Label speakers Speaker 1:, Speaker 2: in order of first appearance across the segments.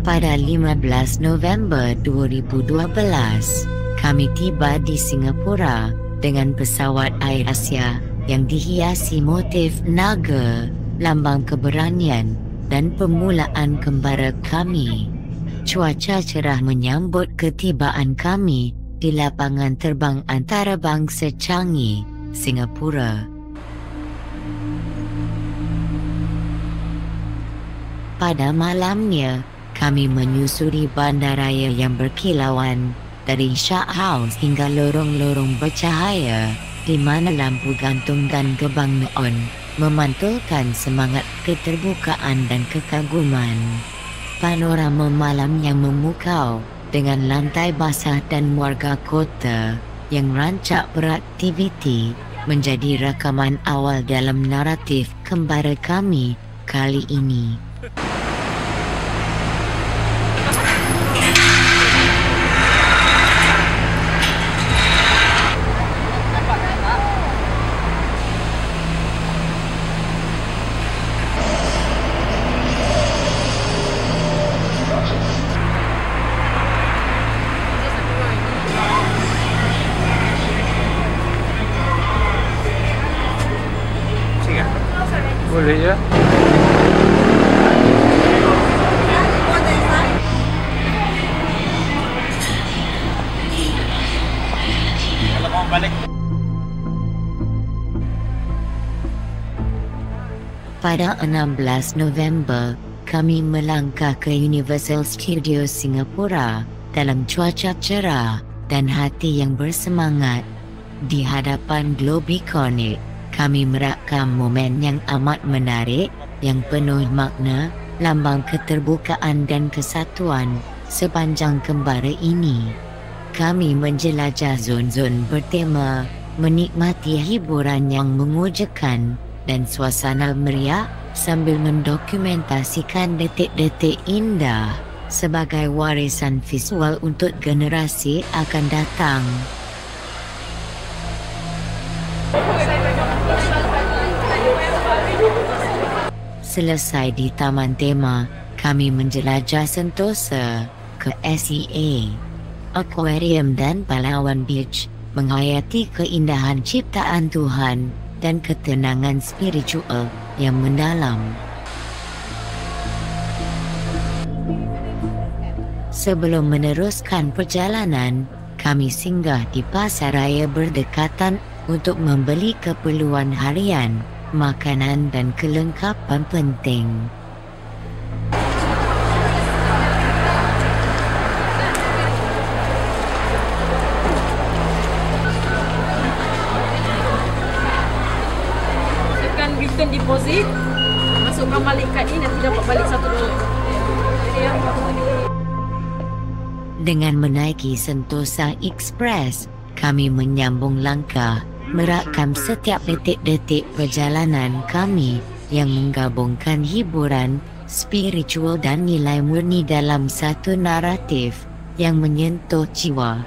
Speaker 1: Pada 15 November 2012, kami tiba di Singapura dengan pesawat Air Asia yang dihiasi motif naga, lambang keberanian dan permulaan kembara kami. Cuaca cerah menyambut ketibaan kami di lapangan terbang antarabangsa Changi, Singapura. Pada malamnya, kami menyusuri bandaraya yang berkilauan dari Shah House hingga lorong-lorong bercahaya di mana lampu gantung dan gebang neon memantulkan semangat keterbukaan dan kekaguman. Panorama malam yang memukau dengan lantai basah dan warga kota yang rancak beraktiviti menjadi rakaman awal dalam naratif kembara kami kali ini.
Speaker 2: Boleh ya? Kalau mau balik.
Speaker 1: Pada 16 November, kami melangkah ke Universal Studios Singapura dalam cuaca cerah dan hati yang bersemangat. Di hadapan Globiconic, kami merakam momen yang amat menarik, yang penuh makna, lambang keterbukaan dan kesatuan sepanjang kembara ini. Kami menjelajah zon-zon bertema, menikmati hiburan yang mengujakan dan suasana meriah sambil mendokumentasikan detik-detik indah sebagai warisan visual untuk generasi akan datang. Selesai di Taman Tema, kami menjelajah Sentosa, ke SEA, Aquarium dan Palawan Beach, menghayati keindahan ciptaan Tuhan dan ketenangan spiritual yang mendalam. Sebelum meneruskan perjalanan, kami singgah di pasaraya berdekatan untuk membeli keperluan harian, makanan dan kelengkapan penting.
Speaker 3: Tekan return deposit, masukkan balik kad ni, nanti dapat balik $1.
Speaker 1: Dengan menaiki Sentosa Express, kami menyambung langkah, merakam setiap detik-detik perjalanan kami yang menggabungkan hiburan, spiritual dan nilai murni dalam satu naratif yang menyentuh jiwa.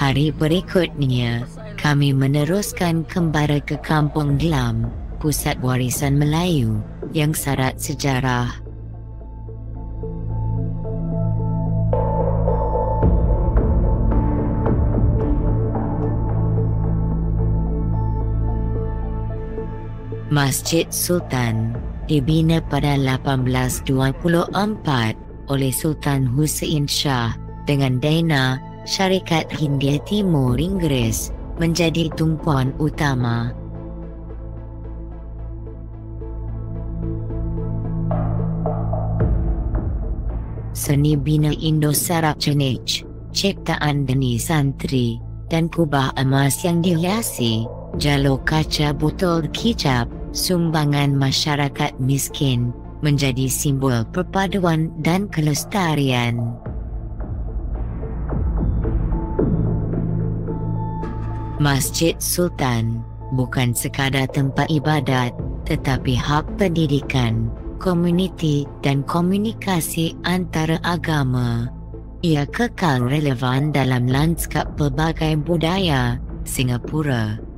Speaker 1: Hari berikutnya, kami meneruskan kembali ke Kampung Glam, pusat warisan Melayu yang syarat sejarah. Masjid Sultan dibina pada 1824 oleh Sultan Hussein Shah dengan dana Syarikat Hindia Timur Inggris menjadi tumpuan utama. Seni bina Indo-Sarab Cenich, ciptaan Deni Santri, dan kubah emas yang dihiasi, jalur kaca botol kicap, sumbangan masyarakat miskin, menjadi simbol perpaduan dan kelestarian. Masjid Sultan bukan sekadar tempat ibadat, tetapi hub pendidikan, komuniti dan komunikasi antara agama. Ia kekal relevan dalam lanskap pelbagai budaya Singapura.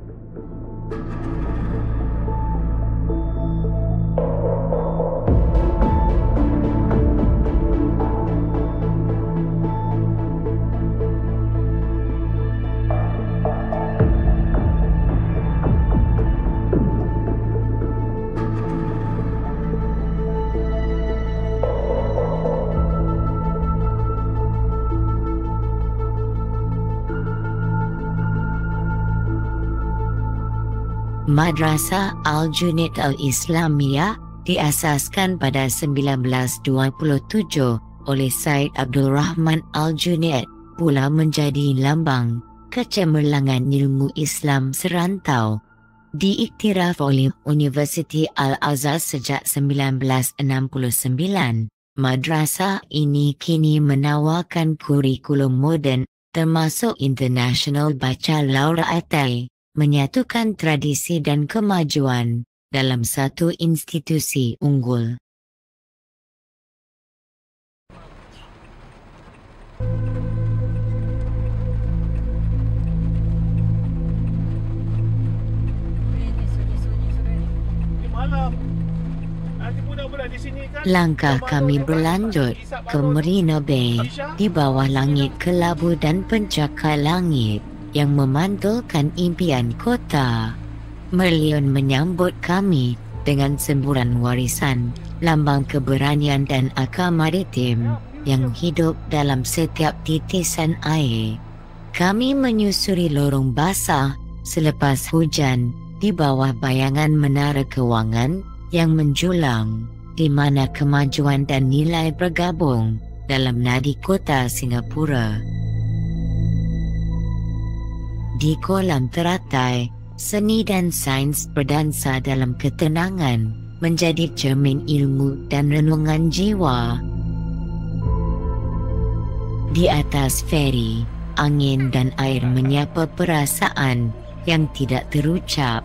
Speaker 1: Madrasah Al-Junaid Al-Islamiyah diasaskan pada 1927 oleh Syed Abdul Rahman Al-Junaid, pula menjadi lambang kecemerlangan ilmu Islam serantau. Diiktiraf oleh Universiti Al-Azhar sejak 1969, madrasah ini kini menawarkan kurikulum moden termasuk International Baccalaureate, menyatukan tradisi dan kemajuan dalam satu institusi unggul. Langkah kami berlanjut ke Marina Bay di bawah langit kelabu dan pencakar langit yang memantulkan impian kota. Merlion menyambut kami dengan semburan warisan, lambang keberanian dan akal maritim yang hidup dalam setiap titisan air. Kami menyusuri lorong basah selepas hujan di bawah bayangan menara kewangan yang menjulang, di mana kemajuan dan nilai bergabung dalam nadi kota Singapura. Di kolam teratai, seni dan sains berdansa dalam ketenangan, menjadi cermin ilmu dan renungan jiwa. Di atas feri, angin dan air menyapa perasaan yang tidak terucap.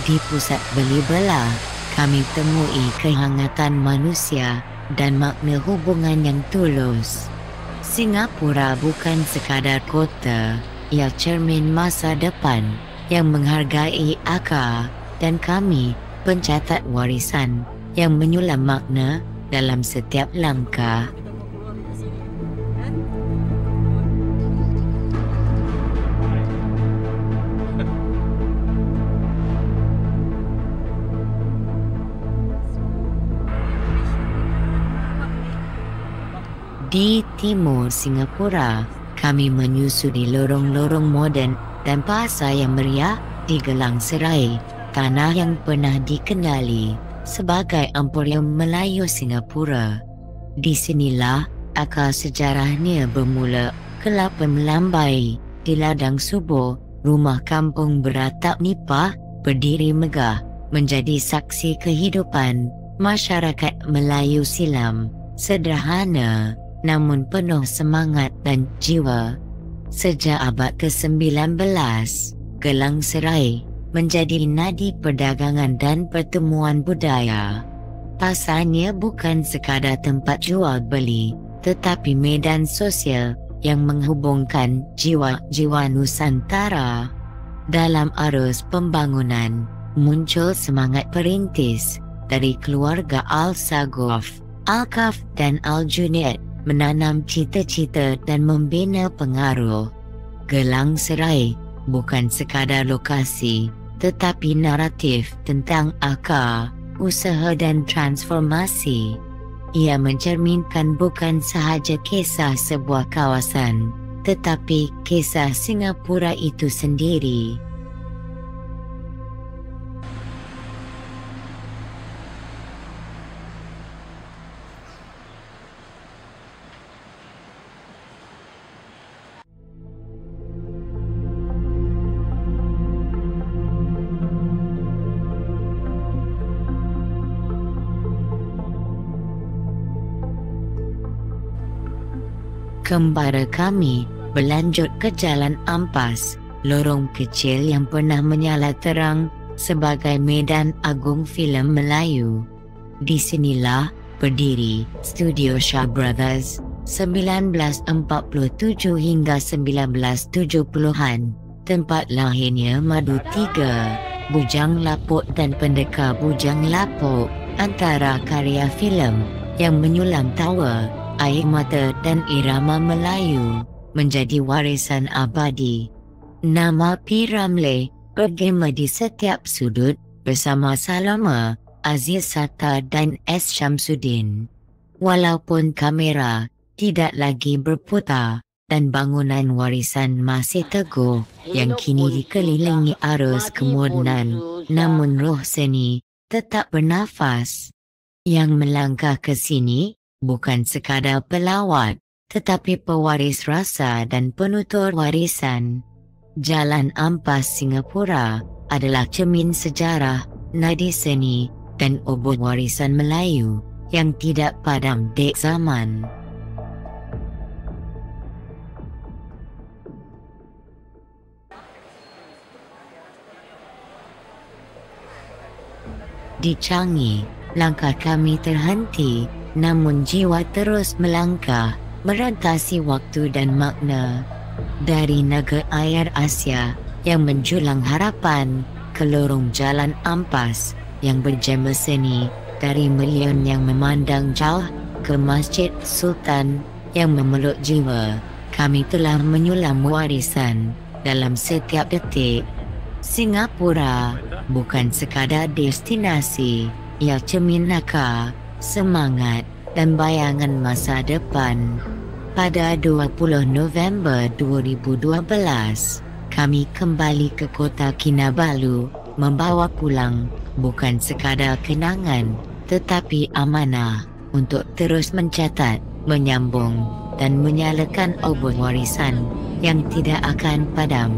Speaker 1: Di pusat beli-belah, kami temui kehangatan manusia dan makna hubungan yang tulus. Singapura bukan sekadar kota, ia cermin masa depan yang menghargai akal, dan kami pencatat warisan yang menyulam makna dalam setiap langkah. Di timur Singapura, kami menyusuri lorong-lorong moden dan pasar yang meriah di Gelang Serai, tanah yang pernah dikenali sebagai Emporium Melayu Singapura. Di sinilah akar sejarahnya bermula. Kelapa melambai di ladang subuh, rumah kampung beratap nipah berdiri megah, menjadi saksi kehidupan masyarakat Melayu silam, sederhana namun penuh semangat dan jiwa. Sejak abad ke-19, Gelang Serai menjadi nadi perdagangan dan pertemuan budaya. Pasarnya bukan sekadar tempat jual beli, tetapi medan sosial yang menghubungkan jiwa-jiwa Nusantara. Dalam arus pembangunan, muncul semangat perintis dari keluarga Al-Sagoff Alkaf dan Al-Junaid menanam cita-cita dan membina pengaruh. Gelang Serai bukan sekadar lokasi, tetapi naratif tentang akar, usaha dan transformasi. Ia mencerminkan bukan sahaja kisah sebuah kawasan, tetapi kisah Singapura itu sendiri. Kembara kami berlanjut ke Jalan Ampas, lorong kecil yang pernah menyala terang sebagai medan agung filem Melayu. Di sinilah berdiri Studio Shaw Brothers 1947 hingga 1970-an, tempat lahirnya Madu 3, Bujang Lapuk dan Pendekar Bujang Lapuk, antara karya filem yang menyulam tawa, air mata dan irama Melayu menjadi warisan abadi. Nama P. Ramlee bergema di setiap sudut bersama Salama, Aziz Sattar dan S. Syamsuddin. Walaupun kamera tidak lagi berputar dan bangunan warisan masih teguh yang kini dikelilingi arus kemodenan, namun roh seni tetap bernafas. Yang melangkah ke sini bukan sekadar pelawat, tetapi pewaris rasa dan penutur warisan. Jalan Ampas Singapura adalah cermin sejarah, nadi seni dan obor warisan Melayu yang tidak padam dek zaman. Di Changi, langkah kami terhenti, namun jiwa terus melangkah, merantasi waktu dan makna. Dari negara air Asia yang menjulang harapan ke lorong Jalan Ampas yang berjema seni, dari Melion yang memandang jauh ke Masjid Sultan yang memeluk jiwa, kami telah menyulam warisan dalam setiap detik. Singapura bukan sekadar destinasi, ia cermin nakal, semangat dan bayangan masa depan. Pada 20 November 2012, kami kembali ke Kota Kinabalu, membawa pulang bukan sekadar kenangan, tetapi amanah untuk terus mencatat, menyambung dan menyalakan obor warisan yang tidak akan padam.